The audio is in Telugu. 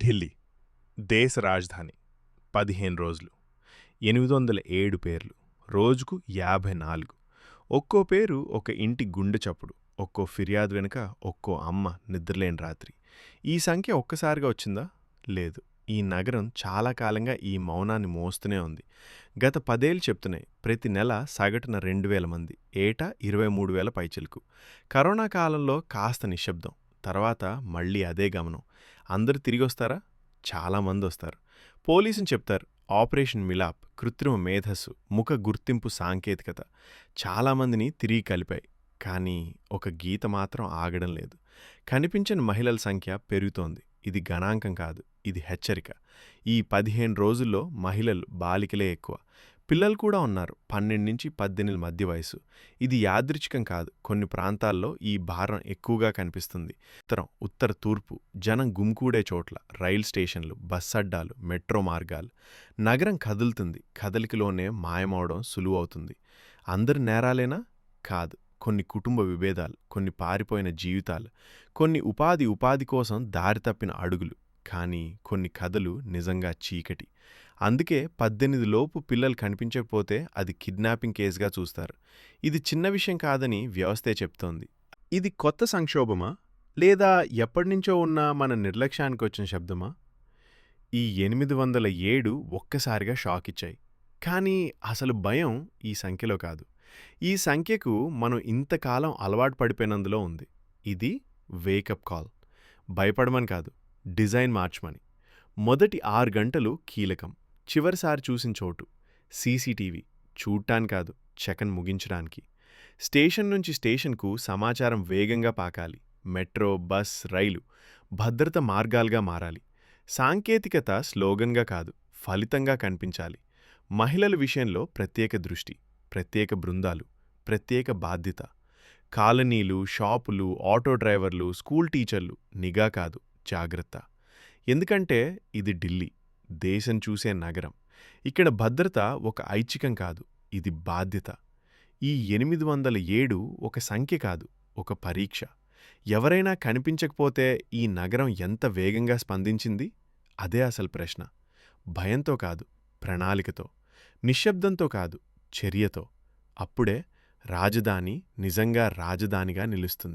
ఢిల్లీ దేశ రాజధాని 15 రోజులు 807 పేర్లు రోజుకు 54 ఒక్కో పేరు ఒక ఇంటి గుండె చప్పుడు ఒక్కో ఫిర్యాదు వెనుక ఒక్కో అమ్మ నిద్రలేని రాత్రి ఈ సంఖ్య ఒక్కసారిగా వచ్చిందా లేదు ఈ నగరం చాలా కాలంగా ఈ మౌనాన్ని మోస్తూనే ఉంది గత 10 ఏళ్ళు చెప్తున్నాయి ప్రతి నెల సగటున 2000 మంది ఏటా 23,000 పైచిలకు కరోనా కాలంలో కాస్త నిశ్శబ్దం తర్వాత మళ్ళీ అదే గమనం అందరూ తిరిగొస్తారా చాలామంది వస్తారు పోలీసుని చెప్తారు ఆపరేషన్ మిలాప్ కృత్రిమ మేధస్సు ముఖ గుర్తింపు సాంకేతికత చాలామందిని తిరిగి కలిపాయి కానీ ఒక గీత మాత్రం ఆగడం లేదు కనిపించని మహిళల సంఖ్య పెరుగుతోంది ఇది గణాంకం కాదు ఇది హెచ్చరిక ఈ 15 రోజుల్లో మహిళలు బాలికలే ఎక్కువ పిల్లలు కూడా ఉన్నారు 12 నుంచి 18 మధ్య వయసు ఇది యాదృచ్ఛికం కాదు కొన్ని ప్రాంతాల్లో ఈ భారం ఎక్కువగా కనిపిస్తుంది ఉత్తర తూర్పు జనం గుమికూడే చోట్ల రైల్ స్టేషన్లు బస్సడ్డాలు మెట్రో మార్గాలు నగరం కదులుతుంది కదలికలోనే మాయమవడం సులువవుతుంది అందరి నేరాలేనా కాదు కొన్ని కుటుంబ విభేదాలు కొన్ని పారిపోయిన జీవితాలు కొన్ని ఉపాధి కోసం దారి తప్పిన అడుగులు కానీ కొన్ని కథలు నిజంగా చీకటి అందుకే 18 లోపు పిల్లలు కనిపించకపోతే అది కిడ్నాపింగ్ కేసుగా చూస్తారు ఇది చిన్న విషయం కాదని వ్యవస్థే చెప్తోంది ఇది కొత్త సంక్షోభమా లేదా ఎప్పటినుంచో ఉన్న మన నిర్లక్ష్యానికి వచ్చిన శబ్దమా ఈ 807 ఒక్కసారిగా షాక్ ఇచ్చాయి కానీ అసలు భయం ఈ సంఖ్యలో కాదు ఈ సంఖ్యకు మనం ఇంతకాలం అలవాటు పడిపోయినందులో ఉంది ఇది వేకప్ కాల్ భయపడమని కాదు డిజైన్ మార్చమని మొదటి 6 గంటలు కీలకం చివరిసారి చూసిన చోటు సీసీటీవీ చూడ్డానికి కాదు చెకన్ ముగించడానికి స్టేషన్ నుంచి స్టేషన్కు సమాచారం వేగంగా పాకాలి మెట్రో బస్ రైలు భద్రత మార్గాలుగా మారాలి సాంకేతికత స్లోగన్గా కాదు ఫలితంగా కనిపించాలి మహిళల విషయంలో ప్రత్యేక దృష్టి ప్రత్యేక బృందాలు ప్రత్యేక బాధ్యత కాలనీలు షాపులు ఆటో డ్రైవర్లు స్కూల్ టీచర్లు నిఘా కాదు జాగ్రత్త ఎందుకంటే ఇది ఢిల్లీ దేశం చూసే నగరం ఇక్కడ భద్రత ఒక ఐచ్ఛికం కాదు ఇది బాధ్యత ఈ 807 ఒక సంఖ్య కాదు ఒక పరీక్ష ఎవరైనా కనిపించకపోతే ఈ నగరం ఎంత వేగంగా స్పందించింది అదే అసలు ప్రశ్న భయంతో కాదు ప్రణాళికతో నిశ్శబ్దంతో కాదు చర్యతో అప్పుడే రాజధాని నిజంగా రాజధానిగా నిలుస్తుంది